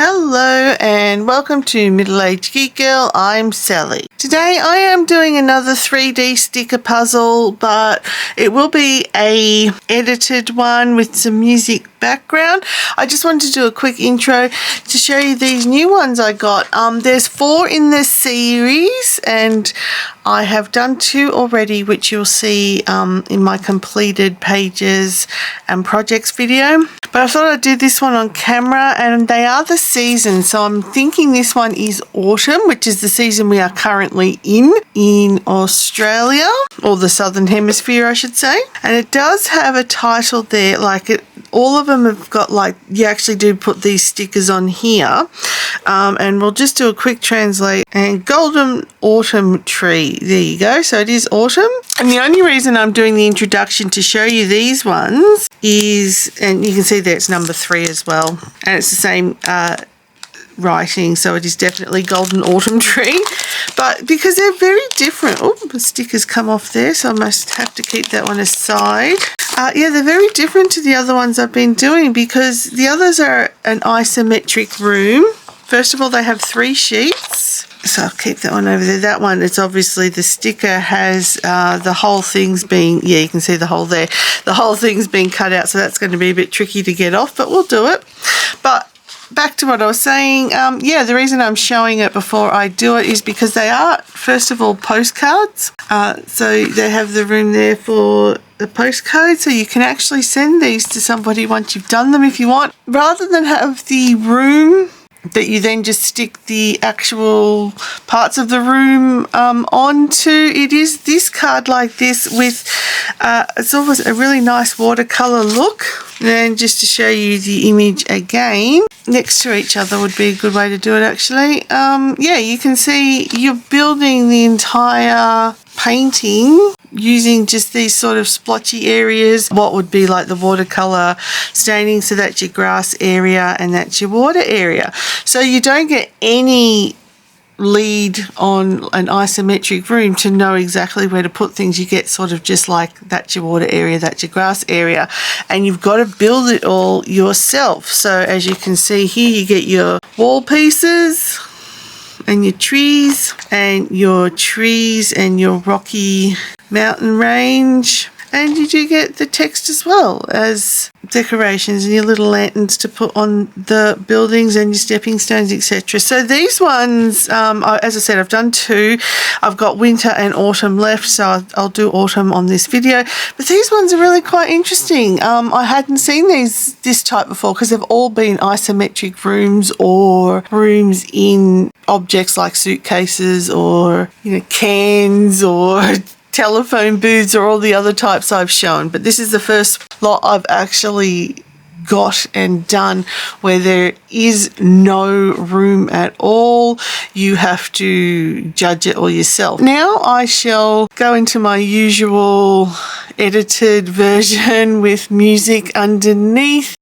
Hello and welcome to Middle-Aged Geek Girl. I'm Sally. Today I am doing another 3D sticker puzzle, but it will be a edited one with some music background. I just wanted to do a quick intro to show you these new ones I got. There's 4 in this series and I have done 2 already, which you'll see in my completed pages and projects video. But I thought I'd do this one on camera, and they are the season. So I'm thinking this one is autumn, which is the season we are currently in Australia, or the Southern Hemisphere, I should say. And it does have a title there, all of them have got, you actually do put these stickers on here. And we'll just do a quick translate. And golden autumn tree. There you go. So it is autumn. And the only reason I'm doing the introduction to show you these ones is, and you can see there it's number 3 as well. And it's the same writing, so it is definitely golden autumn tree. But because they're very different, the stickers come off there, so I must have to keep that one aside. Yeah, they're very different to the other ones I've been doing, because the others are an isometric room. First of all, they have 3 sheets. So I'll keep that one over there. That one, it's obviously the sticker has the whole thing's being, yeah, you can see the hole there. The whole thing's been cut out, so that's going to be a bit tricky to get off, but we'll do it. But back to what I was saying, yeah, the reason I'm showing it before I do it is because they are, first of all, postcards. So they have the room there for the postcode, so you can actually send these to somebody once you've done them if you want, rather than have the room that you then just stick the actual parts of the room onto. It is this card like this with it's always a really nice watercolor look. And just to show you the image again, next to each other would be a good way to do it actually. Yeah, you can see you're building the entire painting using just these sort of splotchy areas, what would be like the watercolor staining. So that's your grass area and that's your water area. So you don't get any lead on an isometric room to know exactly where to put things. You get sort of just like, that's your water area, that's your grass area, and you've got to build it all yourself. So as you can see here, you get your wall pieces and your trees and your rocky mountain range, and you do get the text as well as decorations and your little lanterns to put on the buildings and your stepping stones, etc. So these ones, as I said, I've done 2. I've got winter and autumn left, so I'll do autumn on this video. But these ones are really quite interesting. I hadn't seen this type before, because they've all been isometric rooms or rooms in objects like suitcases or, cans or telephone booths or all the other types I've shown. But this is the first lot I've actually got and done where there is no room at all. You have to judge it all yourself. Now I shall go into my usual edited version with music underneath.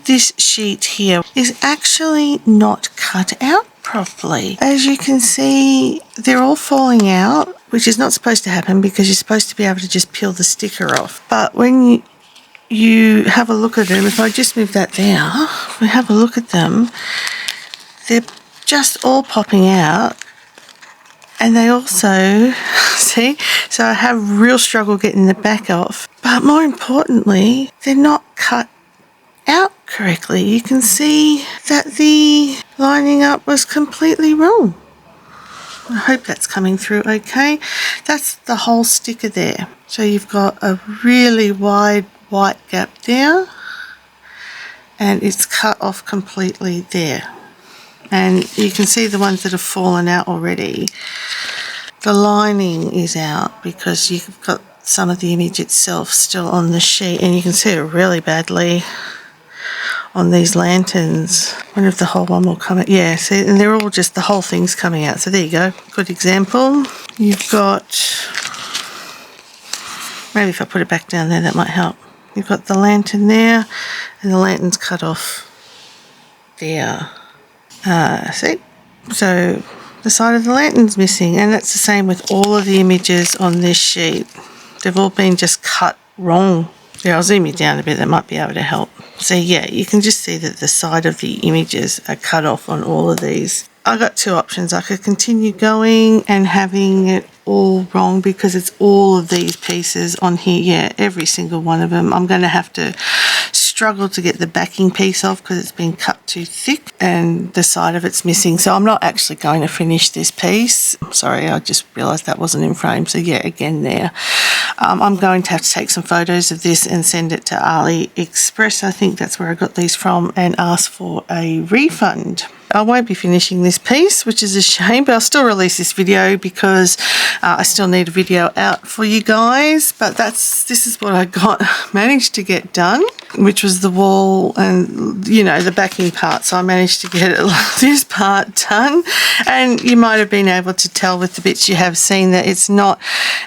this sheet here is actually not cut out properly. As you can see, they're all falling out, which is not supposed to happen because you're supposed to be able to just peel the sticker off. But when you have a look at them, if I just move that there, if we have a look at them, they're just all popping out. And they also, see, so I have real struggle getting the back off. But more importantly, they're not cut out correctly. You can see that the lining up was completely wrong. I hope that's coming through okay. That's the whole sticker there. So you've got a really wide white gap there, and it's cut off completely there. And you can see the ones that have fallen out already. The lining is out because you've got some of the image itself still on the sheet, and you can see it really badly on these lanterns. I wonder if the whole one will come out. Yeah, see, and they're all just, the whole thing's coming out. So there you go, good example. You've got, maybe if I put it back down there, that might help. You've got the lantern there, and the lantern's cut off there. See? So the side of the lantern's missing, and that's the same with all of the images on this sheet. They've all been just cut wrong. Yeah, I'll zoom you down a bit, that might be able to help. So yeah, you can just see that the side of the images are cut off on all of these. I've got two options. I could continue going and having it all wrong because it's all of these pieces on here. Yeah, every single one of them. I'm going to have to struggle to get the backing piece off because it's been cut too thick and the side of it's missing. So I'm not actually going to finish this piece. Sorry, I just realised that wasn't in frame. So yeah, again there. I'm going to have to take some photos of this and send it to AliExpress. I think that's where I got these from, and ask for a refund. I won't be finishing this piece, which is a shame, but I'll still release this video because I still need a video out for you guys. But this is what I managed to get done, which was the wall and, you know, the backing part. So I managed to get this part done, and you might have been able to tell with the bits you have seen that it's not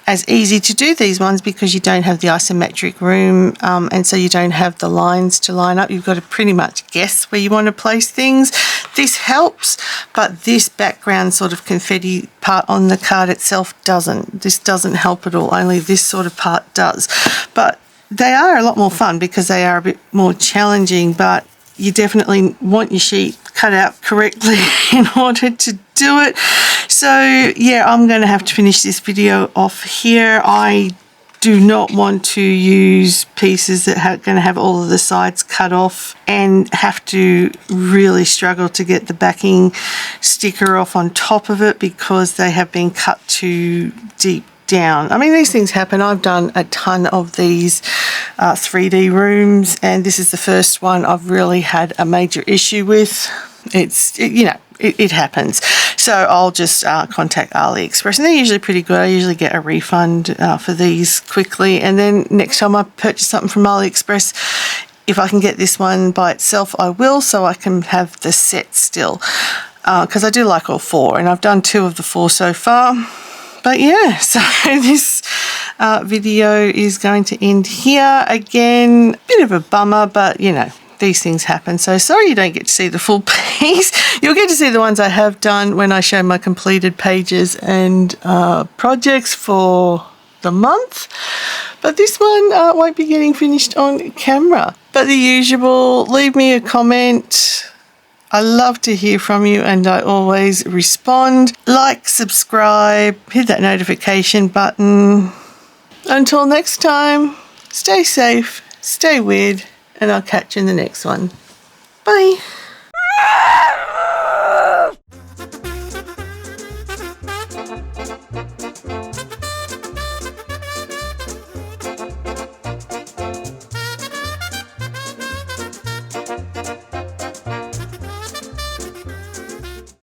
as easy to do these ones because you don't have the isometric room, and so you don't have the lines to line up. You've got to pretty much guess where you want to place things. This helps, but this background sort of confetti part on the card itself doesn't. This doesn't help at all, only this sort of part does. But they are a lot more fun because they are a bit more challenging, but you definitely want your sheet cut out correctly in order to do it. So yeah, I'm going to have to finish this video off here. I do not want to use pieces that are going to have all of the sides cut off and have to really struggle to get the backing sticker off on top of it because they have been cut too deep down. I mean, these things happen. I've done a ton of these 3D rooms, and this is the first one I've really had a major issue with. It happens. So I'll just contact AliExpress, and they're usually pretty good. I usually get a refund for these quickly, and then next time I purchase something from AliExpress, if I can get this one by itself, I will, so I can have the set still, because I do like all four, and I've done 2 of the 4 so far. But yeah, so this video is going to end here. Again, bit of a bummer, but you know, these things happen. So sorry you don't get to see the full piece. You'll get to see the ones I have done when I show my completed pages and projects for the month. But this one won't be getting finished on camera. But the usual, leave me a comment. I love to hear from you, and I always respond. Like, subscribe, hit that notification button. Until next time, stay safe, stay weird, and I'll catch you in the next one. Bye.